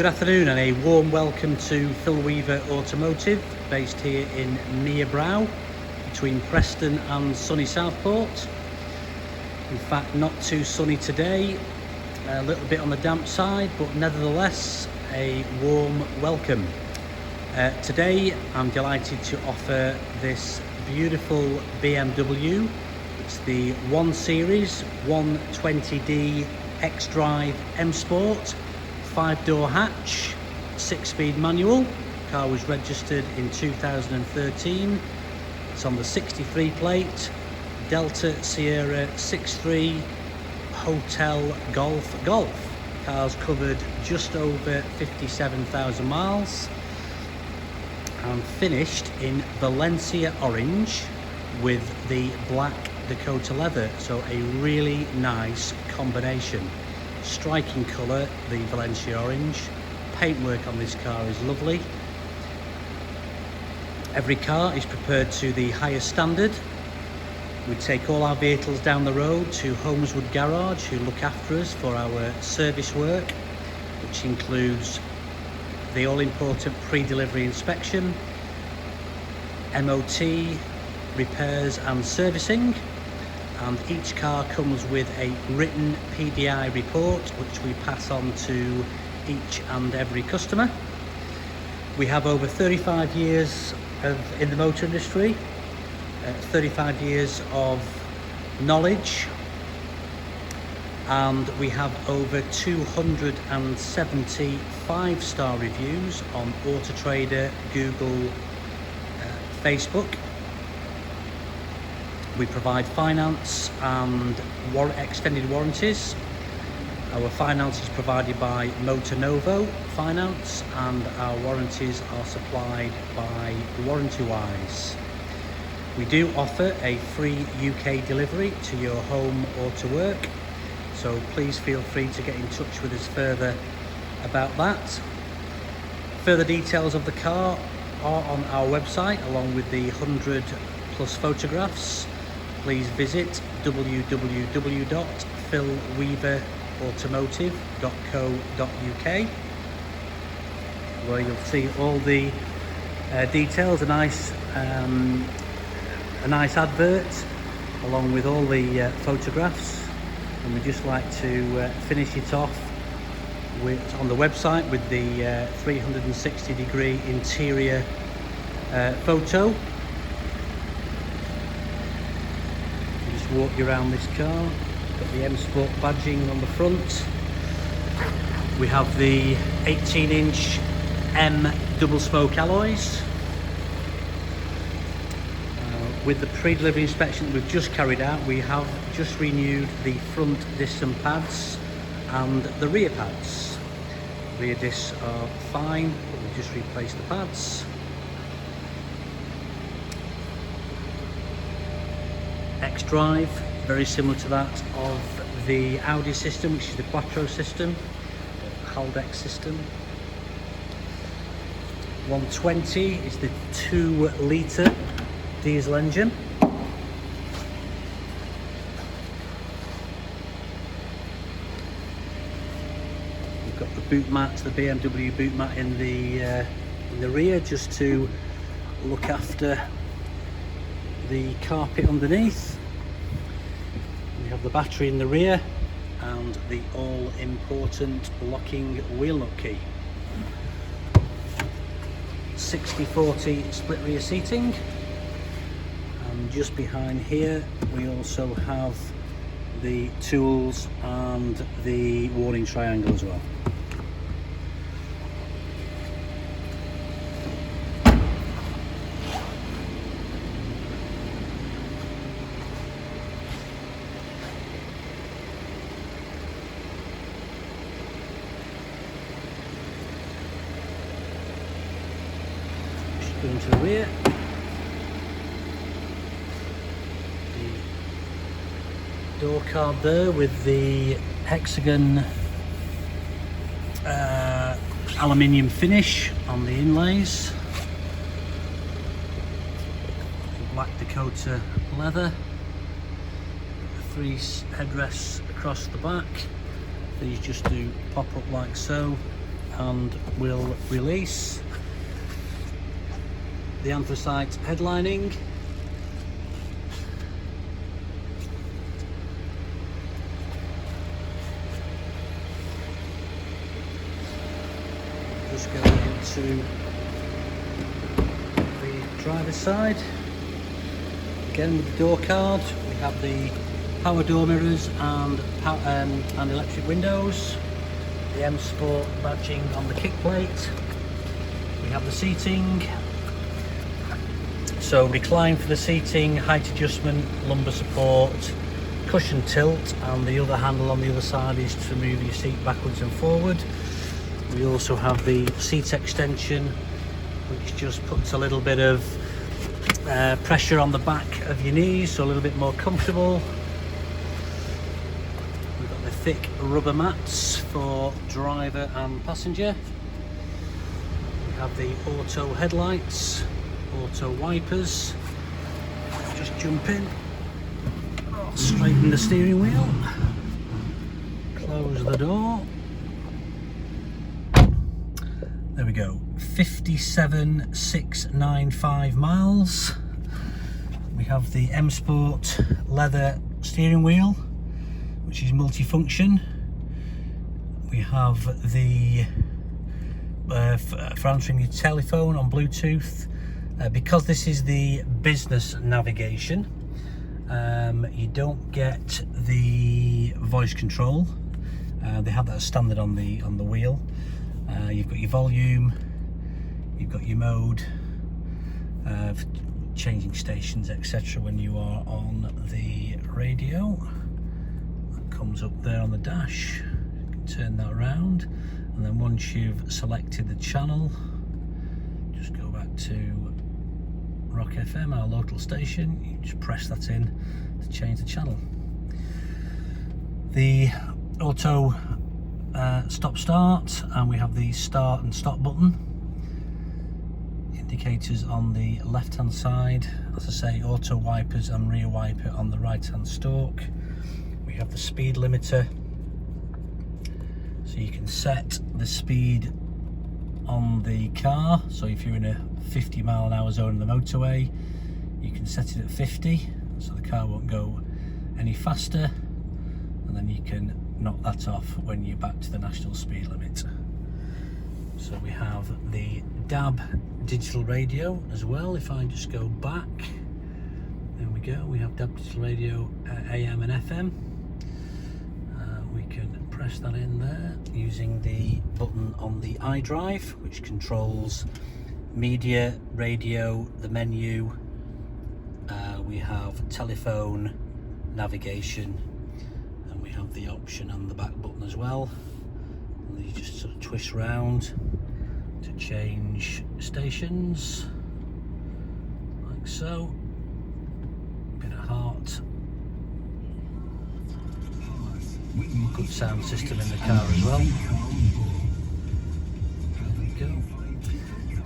Good afternoon and a warm welcome to Phil Weaver Automotive, based here in Mearbrow, between Preston and sunny Southport. In fact, not too sunny today, a little bit on the damp side, but nevertheless a warm welcome. Today I'm delighted to offer this beautiful BMW. It's the 1 Series 120d XDRIVE M Sport, 5-door hatch, 6-speed manual. The car was registered in 2013. It's on the 63 plate, Delta Sierra 63 Hotel Golf Golf. Car's covered just over 57,000 miles and finished in Valencia Orange with the Black Dakota leather, so a really nice combination. Striking colour, the Valencia Orange. Paintwork on this car is lovely. Every car is prepared to the highest standard. We take all our vehicles down the road to Holmeswood Garage, who look after us for our service work, which includes the all-important pre-delivery inspection, MOT, repairs and servicing. And each car comes with a written PDI report, which we pass on to each and every customer. We have over 35 years in the motor industry, 35 years of knowledge, and we have over 270 5-star reviews on Autotrader, Google, Facebook. We provide finance and extended warranties. Our finance is provided by Motor Novo Finance, and our warranties are supplied by Warranty Wise. We do offer a free UK delivery to your home or to work, so please feel free to get in touch with us further about that. Further details of the car are on our website, along with the 100+ photographs. Please visit www.philweaverautomotive.co.uk, where you'll see all the details, a nice advert along with all the photographs. And we just like to finish it off on the website with the 360-degree interior photo. Walk you around this car. Got the M Sport badging on the front. We have the 18-inch M double spoke alloys. With the pre-delivery inspection that we've just carried out, we have just renewed the front discs and pads and the rear pads. Rear discs are fine, but we've just replaced the pads. XDRIVE, very similar to that of the Audi system, which is the Quattro system, Haldex system. 120 is the 2-litre diesel engine. We've got the boot mat, the BMW boot mat in the rear, just to look after the carpet underneath. We have the battery in the rear and the all-important locking wheel nut key. 60/40 split rear seating, and just behind here we also have the tools and the warning triangle as well. Into the rear, the door card there with the hexagon aluminium finish on the inlays, Black Dakota leather, 3 headrests across the back. These just do pop up like so, and will release. The anthracite headlining. Just go into the driver's side. Again with the door card, we have the power door mirrors and electric windows. The M Sport badging on the kick plate. We have the seating. So recline for the seating, height adjustment, lumbar support, cushion tilt, and the other handle on the other side is to move your seat backwards and forward. We also have the seat extension, which just puts a little bit of pressure on the back of your knees, so a little bit more comfortable. We've got the thick rubber mats for driver and passenger. We have the auto headlights, auto wipers. Just jump in, straighten the steering wheel, close the door. There we go, 57,695 miles. We have the M Sport leather steering wheel, which is multifunction. We have the for answering your telephone on Bluetooth. Because this is the business navigation, you don't get the voice control. They have that as standard on the wheel. You've got your volume, you've got your mode, changing stations, etc. when you are on the radio. That comes up there on the dash. You can turn that around, and then once you've selected the channel, just go back to Rock FM, our local station. You just press that in to change the channel. The auto stop start, and we have the start and stop button. Indicators on the left hand side, as I say, auto wipers and rear wiper on the right hand stalk. We have the speed limiter, so you can set the speed on the car. So if you're in a 50-mile-an-hour zone in the motorway, you can set it at 50, so the car won't go any faster, and then you can knock that off when you're back to the national speed limit. So we have the DAB digital radio as well. If I just go back, there we go, we have DAB digital radio, AM and FM. We can press that in there using the button on the iDrive, which controls media, radio, the menu. We have telephone, navigation, and we have the option on the back button as well. And you just sort of twist round to change stations, like so. Bit of heart. Good sound system in the car as well. There we go.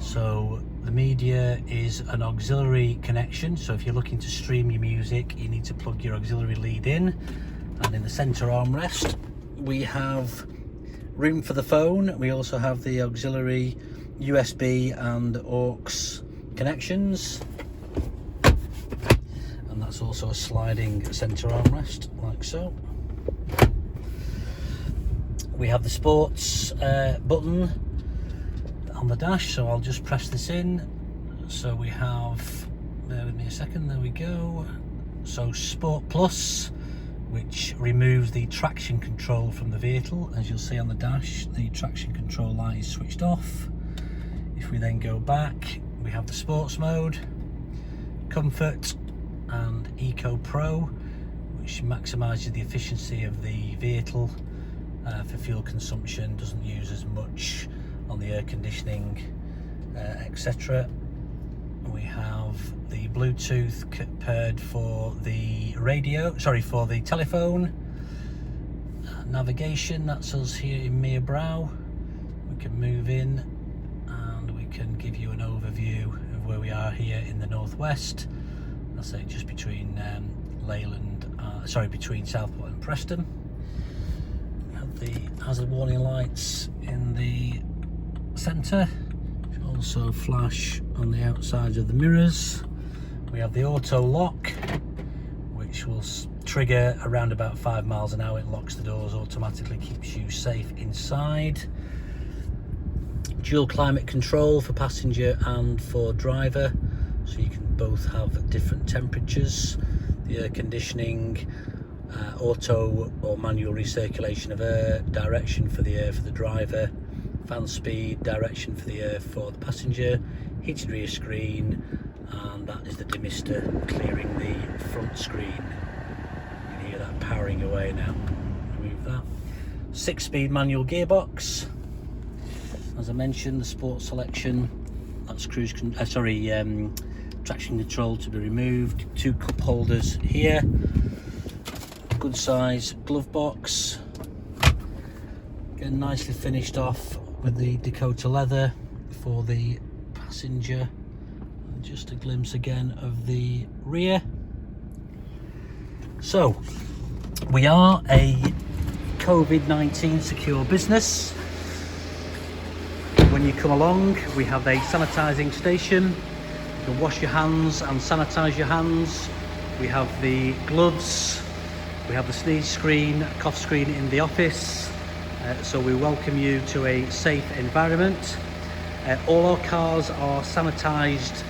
So the media is an auxiliary connection, so if you're looking to stream your music, you need to plug your auxiliary lead in. And in the centre armrest we have room for the phone. We also have the auxiliary USB and aux connections, and that's also a sliding centre armrest, like so. We have the sports button on the dash, so I'll just press this in. So we have, bear with me a second, there we go. So Sport Plus, which removes the traction control from the vehicle. As you'll see on the dash, the traction control light is switched off. If we then go back, we have the sports mode, comfort, and Eco Pro, which maximises the efficiency of the vehicle for fuel consumption, doesn't use as much on the air conditioning, etc. We have the Bluetooth paired for the radio, sorry, for the telephone. Navigation, that's us here in Mere Brow. We can move in and we can give you an overview of where we are here in the northwest. I'll say just between Leyland, between Southport and Preston. We have the hazard warning lights in the centre, which also flash on the outsides of the mirrors. We have the auto lock, which will trigger around about 5 miles an hour. It locks the doors automatically, keeps you safe inside. Dual climate control for passenger and for driver, so you can both have different temperatures. The air conditioning, auto or manual recirculation of air, direction for the air for the driver, fan speed, direction for the air for the passenger, heated rear screen, and that is the demister clearing the front screen. You can hear that powering away now. Remove that. 6-speed manual gearbox. As I mentioned, the sport selection, that's traction control to be removed. 2 cup holders here. Good size glove box. Again, nicely finished off with the Dakota leather for the passenger. And just a glimpse again of the rear. So, we are a COVID-19 secure business. When you come along, we have a sanitising station. You can wash your hands and sanitise your hands. We have the gloves. We have the sneeze screen, cough screen in the office. So we welcome you to a safe environment. All our cars are sanitised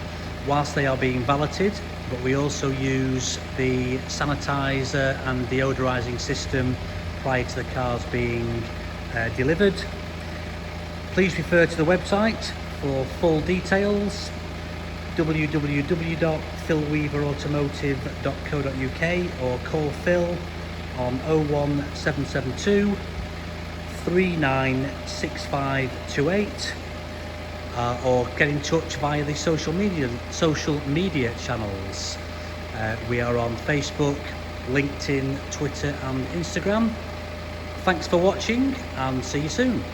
whilst they are being valeted, but we also use the sanitiser and deodorising system prior to the cars being delivered. Please refer to the website for full details, www.philweaverautomotive.co.uk, or call Phil on 01772 396528, or get in touch via the social media channels. We are on Facebook, LinkedIn, Twitter and Instagram. Thanks for watching, and see you soon.